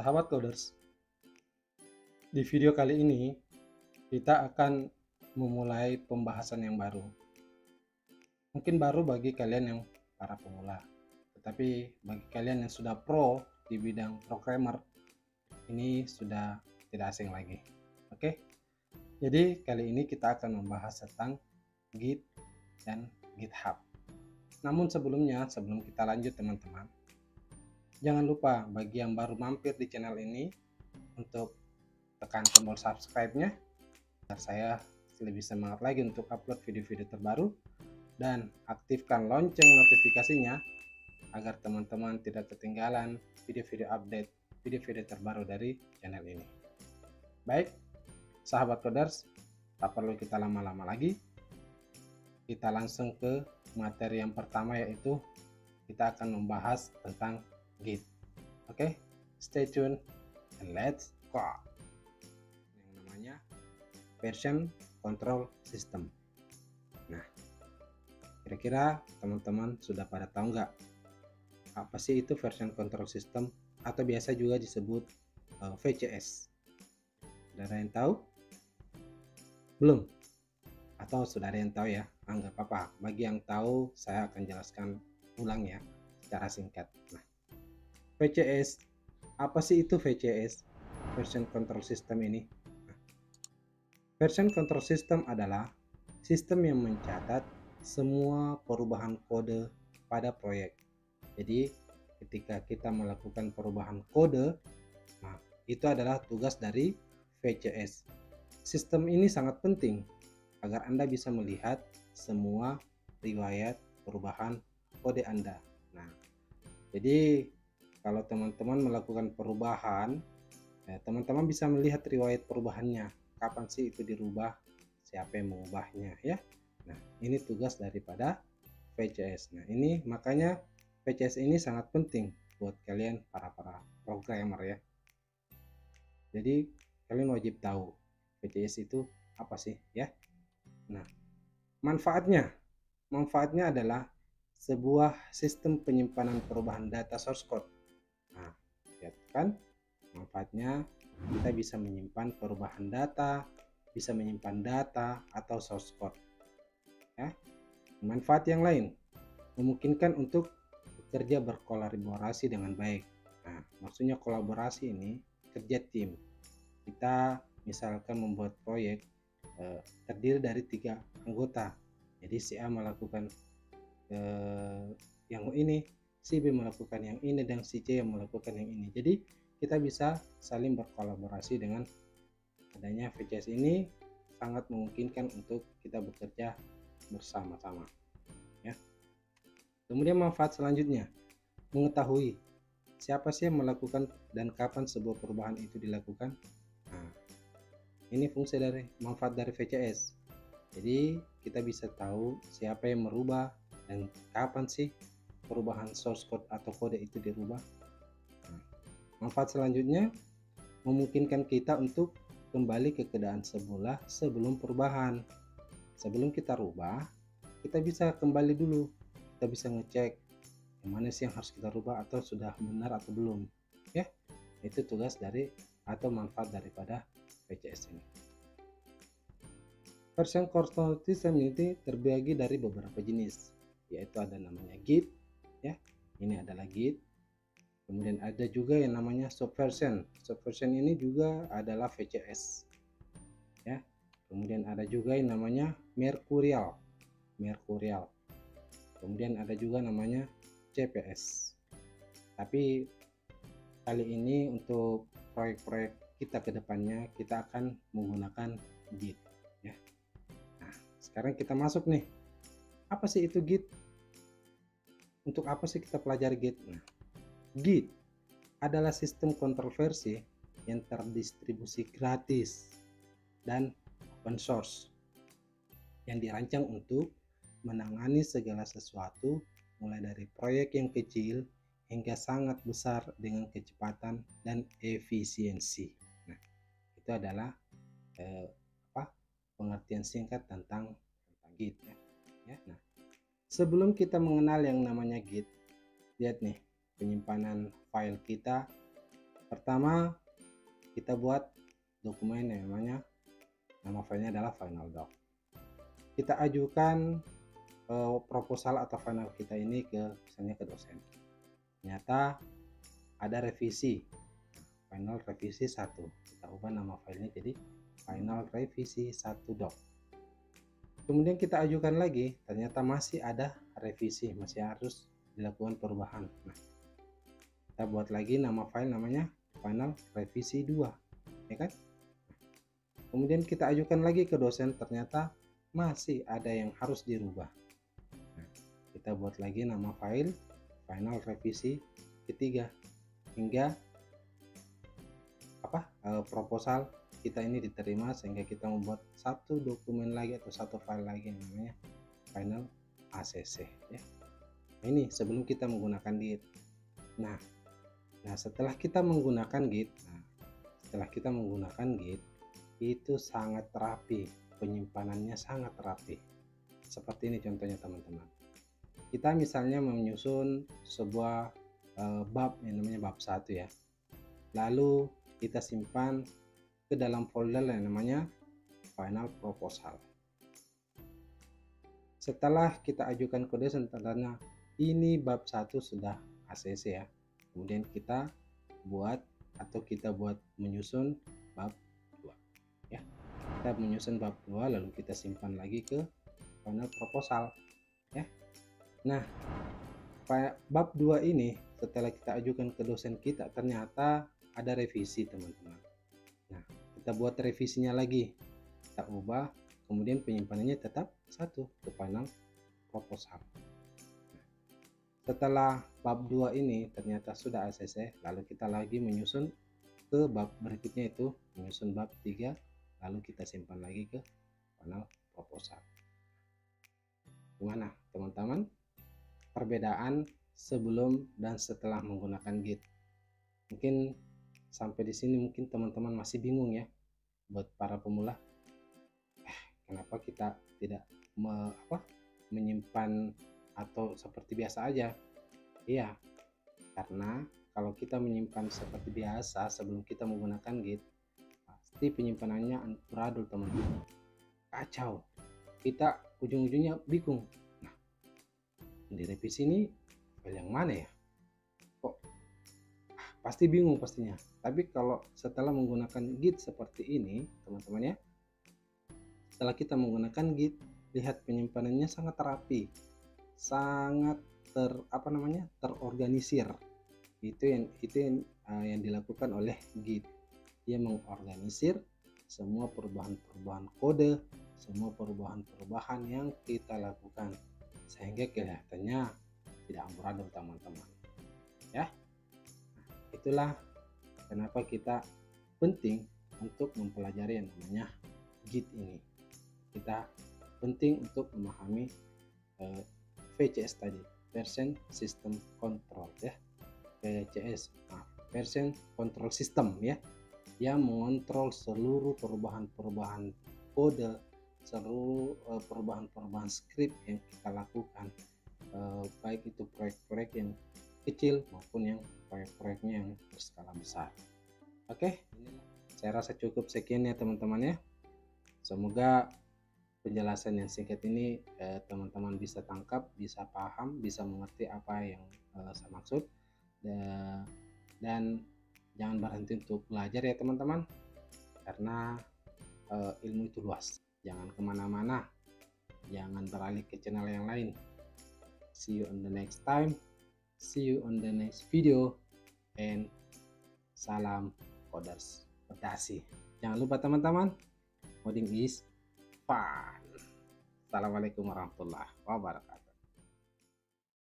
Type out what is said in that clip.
Sahabat coders, di video kali ini kita akan memulai pembahasan yang baru. Mungkin baru bagi kalian yang para pemula, tetapi bagi kalian yang sudah pro di bidang programmer, ini sudah tidak asing lagi. Oke, jadi kali ini kita akan membahas tentang Git dan GitHub. Namun sebelumnya, sebelum kita lanjut teman-teman, jangan lupa bagi yang baru mampir di channel ini untuk tekan tombol subscribe-nya agar saya lebih semangat lagi untuk upload video-video terbaru, dan aktifkan lonceng notifikasinya agar teman-teman tidak ketinggalan video-video update, video-video terbaru dari channel ini. Baik, sahabat coders, tak perlu kita lama-lama lagi, kita langsung ke materi yang pertama, yaitu kita akan membahas tentang Git. Oke, stay tune and let's go. Yang namanya version control system. Nah, kira-kira teman-teman sudah pada tahu nggak apa sih itu version control system, atau biasa juga disebut VCS? Sudah ada yang tahu? Belum? Atau sudah ada yang tahu ya? Nggak apa-apa. Bagi yang tahu, saya akan jelaskan ulang ya secara singkat. Nah, VCS, apa sih itu VCS? Version control system ini. Nah, version control system adalah sistem yang mencatat semua perubahan kode pada proyek. Jadi ketika kita melakukan perubahan kode, nah itu adalah tugas dari VCS. Sistem ini sangat penting agar Anda bisa melihat semua riwayat perubahan kode Anda. Nah, jadi kalau teman-teman melakukan perubahan, teman-teman bisa melihat riwayat perubahannya. Kapan sih itu dirubah? Siapa yang mengubahnya ya? Nah, ini tugas daripada VCS. Nah, ini makanya VCS ini sangat penting buat kalian para programmer ya. Jadi kalian wajib tahu VCS itu apa sih ya. Nah, manfaatnya adalah sebuah sistem penyimpanan perubahan data source code. Nah, lihat kan manfaatnya, kita bisa menyimpan perubahan data, bisa menyimpan data atau source code ya. Manfaat yang lain, memungkinkan untuk bekerja berkolaborasi dengan baik. Nah, maksudnya kolaborasi ini kerja tim. Kita misalkan membuat proyek terdiri dari 3 anggota. Jadi si A melakukan yang ini, si B melakukan yang ini, dan si C yang melakukan yang ini. Jadi kita bisa saling berkolaborasi. Dengan adanya VCS ini sangat memungkinkan untuk kita bekerja bersama-sama ya. Kemudian manfaat selanjutnya, mengetahui siapa sih yang melakukan dan kapan sebuah perubahan itu dilakukan. Nah, ini fungsi dari manfaat dari VCS. Jadi kita bisa tahu siapa yang merubah dan kapan sih perubahan source code atau kode itu dirubah. Nah, manfaat selanjutnya, memungkinkan kita untuk kembali ke keadaan semula sebelum perubahan. Sebelum kita rubah, kita bisa kembali dulu. Kita bisa ngecek yang mana sih yang harus kita rubah atau sudah benar atau belum ya. Itu tugas dari atau manfaat daripada VCS ini. Version control system ini terbagi dari beberapa jenis, yaitu ada namanya Git ya, ini adalah Git. Kemudian ada juga yang namanya Subversion. Subversion ini juga adalah VCS ya. Kemudian ada juga yang namanya Mercurial. Kemudian ada juga namanya CPS. Tapi kali ini untuk proyek-proyek kita ke depannya, kita akan menggunakan Git ya. Nah, sekarang kita masuk nih. Apa sih itu Git? Untuk apa sih kita pelajari Git? Nah, Git adalah sistem kontrol versi yang terdistribusi gratis dan open source yang dirancang untuk menangani segala sesuatu, mulai dari proyek yang kecil hingga sangat besar dengan kecepatan dan efisiensi. Nah, itu adalah pengertian singkat tentang Git ya. Nah, sebelum kita mengenal yang namanya Git, lihat nih penyimpanan file kita Pertama, kita buat dokumen yang namanya, nama filenya adalah final doc. Kita ajukan proposal atau final kita ini misalnya ke dosen. Ternyata ada revisi, final revisi 1. Kita ubah nama filenya jadi final revisi 1 doc. Kemudian kita ajukan lagi, ternyata masih ada revisi, masih harus dilakukan perubahan. Nah, kita buat lagi nama file namanya final revisi 2, ya kan? Kemudian kita ajukan lagi ke dosen, ternyata masih ada yang harus dirubah. Nah, kita buat lagi nama file final revisi ketiga, hingga proposal kita ini diterima, sehingga kita membuat satu dokumen lagi atau satu file lagi yang namanya final ACC, ya. Nah, ini sebelum kita menggunakan Git. Nah setelah kita menggunakan Git, itu sangat rapi, penyimpanannya sangat rapi. Seperti ini contohnya teman-teman. Kita misalnya menyusun sebuah bab yang namanya bab 1, ya. Lalu kita simpan ke dalam folder yang namanya final proposal. Setelah kita ajukan ke dosen, tandanya ini bab 1 sudah ACC, ya. Kemudian kita buat menyusun bab 2, ya. Kita menyusun bab 2 lalu kita simpan lagi ke final proposal, ya. Nah, bab 2 ini setelah kita ajukan ke dosen kita, ternyata ada revisi, teman-teman. Nah, kita buat revisinya lagi, kita ubah, kemudian penyimpanannya tetap 1 ke final proposal. Setelah bab 2 ini ternyata sudah ACC, lalu kita lagi menyusun ke bab berikutnya, itu menyusun bab 3, lalu kita simpan lagi ke final proposal. Gimana teman-teman perbedaan sebelum dan setelah menggunakan Git? Mungkin sampai di sini mungkin teman-teman masih bingung, ya. Buat para pemula, kenapa kita tidak menyimpan atau seperti biasa aja? Iya, karena kalau kita menyimpan seperti biasa sebelum kita menggunakan Git, pasti penyimpanannya amburadul, teman-teman. Kacau, kita ujung-ujungnya bingung. Nah, di revisi ini file yang mana, ya? Kok pasti bingung pastinya. Tapi kalau setelah menggunakan Git seperti ini, teman-teman, ya, setelah kita menggunakan Git, lihat penyimpanannya sangat rapi, sangat terorganisir. Itu yang dilakukan oleh Git. Dia mengorganisir semua perubahan-perubahan kode, semua perubahan-perubahan yang kita lakukan, sehingga kelihatannya tidak amburadul, teman-teman, ya. Itulah kenapa kita penting untuk mempelajari yang namanya Git ini. Kita penting untuk memahami VCS tadi, Version System Control, ya. VCS, Version Control System, ya, yang mengontrol seluruh perubahan-perubahan kode, seluruh perubahan-perubahan script yang kita lakukan, baik itu proyek-proyek yang kecil maupun yang proyek-proyeknya yang berskala besar. Oke, saya rasa cukup sekian, ya teman-teman, ya. Semoga penjelasan yang singkat ini teman-teman bisa tangkap, bisa paham, bisa mengerti apa yang saya maksud, dan jangan berhenti untuk belajar, ya teman-teman, karena ilmu itu luas. Jangan kemana-mana, jangan beralih ke channel yang lain. See you on the next time, see you on the next video, and salam coders pedasi. Jangan lupa teman-teman, coding is fun. Assalamualaikum warahmatullahi wabarakatuh.